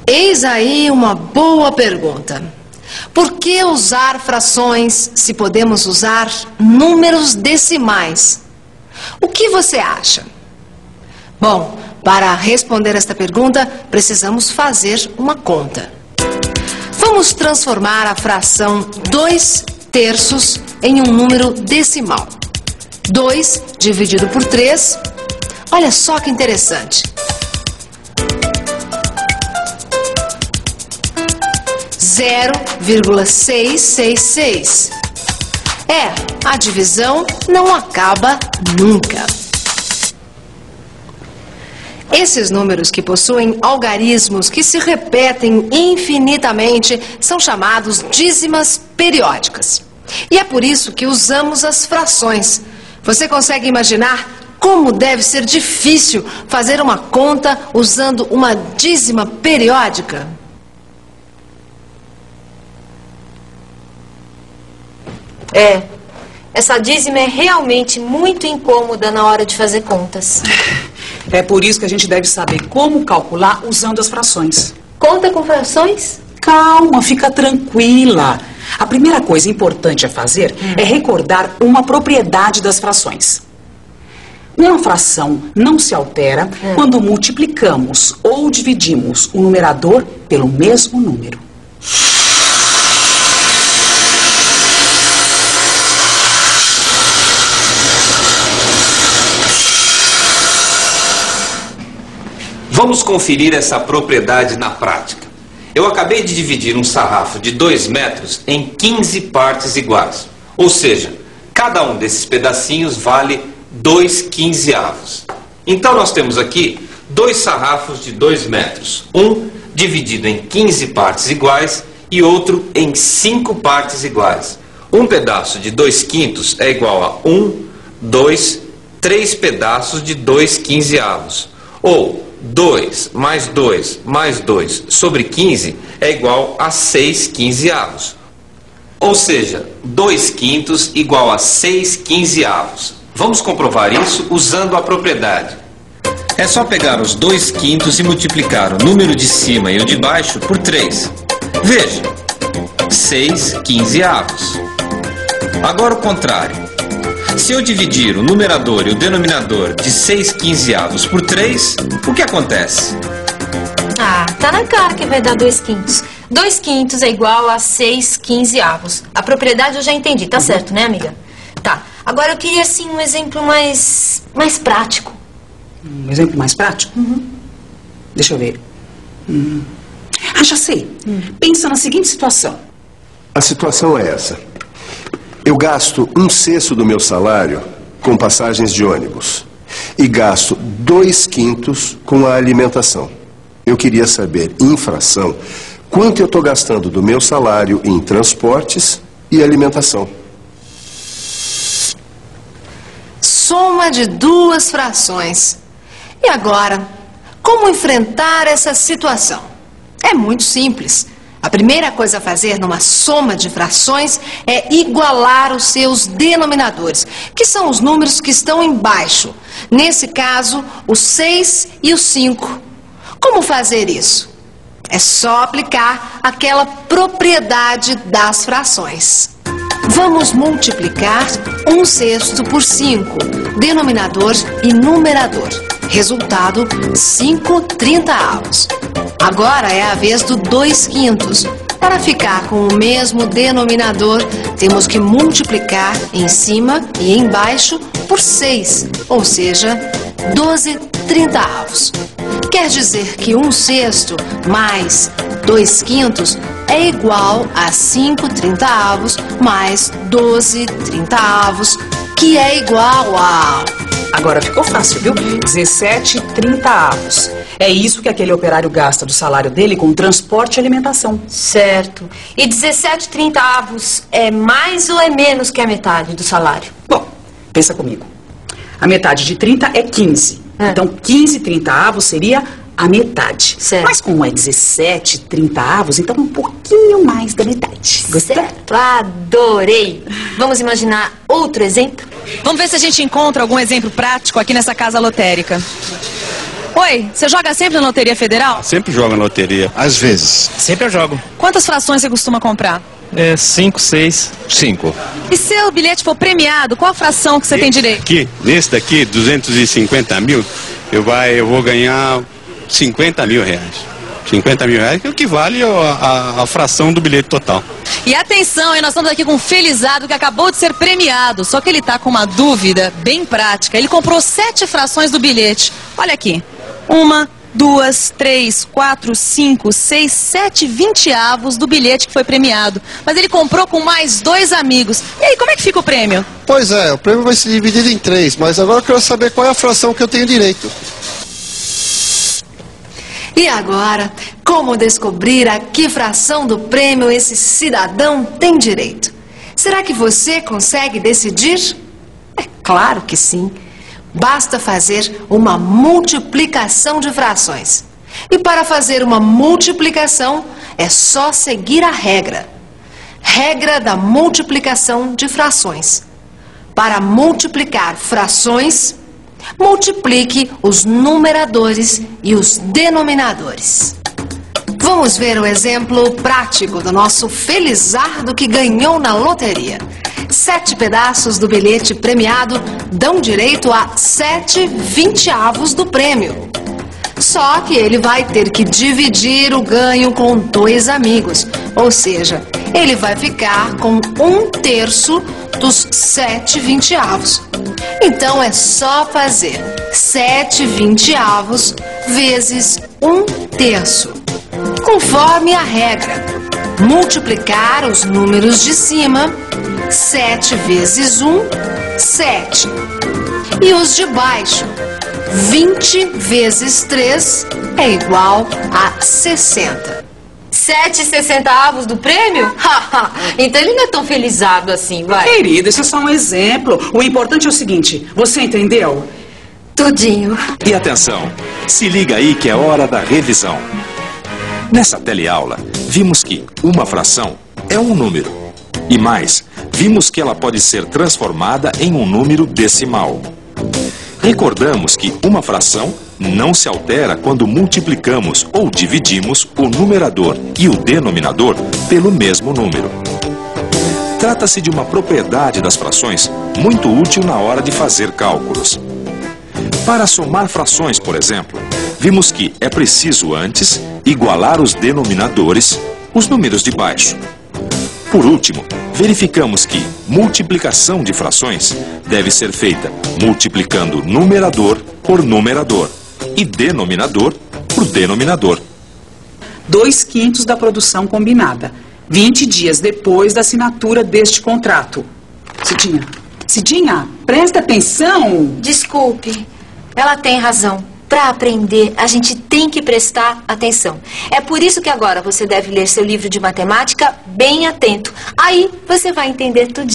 Eis aí uma boa pergunta. Por que usar frações se podemos usar números decimais? O que você acha? Bom, para responder esta pergunta, precisamos fazer uma conta. Vamos transformar a fração 2/3 em um número decimal. 2 dividido por 3, olha só que interessante. 0,666. A divisão não acaba nunca. Esses números que possuem algarismos que se repetem infinitamente são chamados dízimas periódicas. E é por isso que usamos as frações. Você consegue imaginar como deve ser difícil fazer uma conta usando uma dízima periódica? Essa dízima é realmente muito incômoda na hora de fazer contas. É por isso que a gente deve saber como calcular usando as frações. Conta com frações? Calma, fica tranquila. A primeira coisa importante a fazer é recordar uma propriedade das frações. Uma fração não se altera quando multiplicamos ou dividimos o numerador pelo mesmo número. Vamos conferir essa propriedade na prática. Eu acabei de dividir um sarrafo de 2 metros em 15 partes iguais. Ou seja, cada um desses pedacinhos vale 2 quinzeavos. Então nós temos aqui 2 sarrafos de 2 metros. Um dividido em 15 partes iguais e outro em 5 partes iguais. Um pedaço de 2 quintos é igual a 1, 2, 3 pedaços de 2 quinzeavos. Ou 2 mais 2 mais 2 sobre 15 é igual a 6 quinzeavos. Ou seja, 2 quintos igual a 6 quinzeavos. Vamos comprovar isso usando a propriedade. É só pegar os 2 quintos e multiplicar o número de cima e o de baixo por 3. Veja, 6 quinzeavos. Agora o contrário. Se eu dividir o numerador e o denominador de 6 quinzeavos por 3, o que acontece? Tá na cara que vai dar 2 quintos. 2 quintos é igual a 6 quinzeavos. A propriedade eu já entendi, tá certo, né, amiga? Tá. Agora eu queria, assim, um exemplo mais prático. Um exemplo mais prático? Deixa eu ver. Já sei. Pensa na seguinte situação. A situação é essa. Eu gasto 1/6 do meu salário com passagens de ônibus e gasto 2 quintos com a alimentação. Eu queria saber, em fração, quanto eu estou gastando do meu salário em transportes e alimentação. Soma de 2 frações. E agora, como enfrentar essa situação? É muito simples. A primeira coisa a fazer numa soma de frações é igualar os seus denominadores, que são os números que estão embaixo. Nesse caso, o 6 e o 5. Como fazer isso? É só aplicar aquela propriedade das frações. Vamos multiplicar 1/6 por 5, denominador e numerador. Resultado, 5 trintaavos. Agora é a vez do 2 quintos. Para ficar com o mesmo denominador, temos que multiplicar em cima e embaixo por 6, ou seja, 12 trintaavos. Quer dizer que 1/6 mais 2 quintos é igual a 5 trintaavos mais 12 trintaavos, que é igual a... Agora ficou fácil, viu? 17 trintaavos. É isso que aquele operário gasta do salário dele com transporte e alimentação. Certo. E 17 trintaavos é mais ou é menos que a metade do salário? Bom, pensa comigo. A metade de 30 é 15. Então, 15 trintaavos seria a metade. Certo. Mas como é 17 trintaavos, então um pouquinho mais da metade. Gostou? Certo. Adorei. Vamos imaginar outro exemplo? Vamos ver se a gente encontra algum exemplo prático aqui nessa casa lotérica. Oi, você joga sempre na Loteria Federal? Sempre jogo na loteria. Às vezes. Sempre eu jogo. Quantas frações você costuma comprar? 5, 6. 5. E se o bilhete for premiado, qual a fração que você tem direito? Aqui, nesse daqui, 250 mil, eu vou ganhar 50 mil reais. 50 mil reais, que equivale à fração do bilhete total. E atenção, hein, nós estamos aqui com um felizado que acabou de ser premiado, só que ele tá com uma dúvida bem prática. Ele comprou 7 frações do bilhete. Olha aqui. 1, 2, 3, 4, 5, 6, 7 20avos do bilhete que foi premiado. Mas ele comprou com mais 2 amigos. E aí, como é que fica o prêmio? Pois é, o prêmio vai ser dividido em 3, mas agora eu quero saber qual é a fração que eu tenho direito. E agora, como descobrir a que fração do prêmio esse cidadão tem direito? Será que você consegue decidir? É claro que sim. Basta fazer uma multiplicação de frações. E para fazer uma multiplicação, é só seguir a regra. Regra da multiplicação de frações. Para multiplicar frações, multiplique os numeradores e os denominadores. Vamos ver o exemplo prático do nosso felizardo que ganhou na loteria. 7 pedaços do bilhete premiado dão direito a 7 20avos do prêmio. Só que ele vai ter que dividir o ganho com 2 amigos. Ou seja, ele vai ficar com 1/3 dos 7 20avos. Então é só fazer 7 20avos vezes 1/3, conforme a regra. Multiplicar os números de cima, 7 vezes 1, 7. E os de baixo, 20 vezes 3 é igual a 60. 7 60avos do prêmio? Então ele não é tão felizardo assim, vai. Querida, isso é só um exemplo. O importante é o seguinte, você entendeu? Tudinho. E atenção, se liga aí que é hora da revisão. Nessa teleaula, vimos que uma fração é um número. E mais, vimos que ela pode ser transformada em um número decimal. Recordamos que uma fração não se altera quando multiplicamos ou dividimos o numerador e o denominador pelo mesmo número. Trata-se de uma propriedade das frações muito útil na hora de fazer cálculos. Para somar frações, por exemplo, vimos que é preciso antes igualar os denominadores, os números de baixo. Por último, verificamos que multiplicação de frações deve ser feita multiplicando numerador por numerador e denominador por denominador. 2/5 da produção combinada, 20 dias depois da assinatura deste contrato. Cidinha, presta atenção. Desculpe, ela tem razão. Para aprender, a gente tem que prestar atenção. É por isso que agora você deve ler seu livro de matemática bem atento. Aí você vai entender tudo.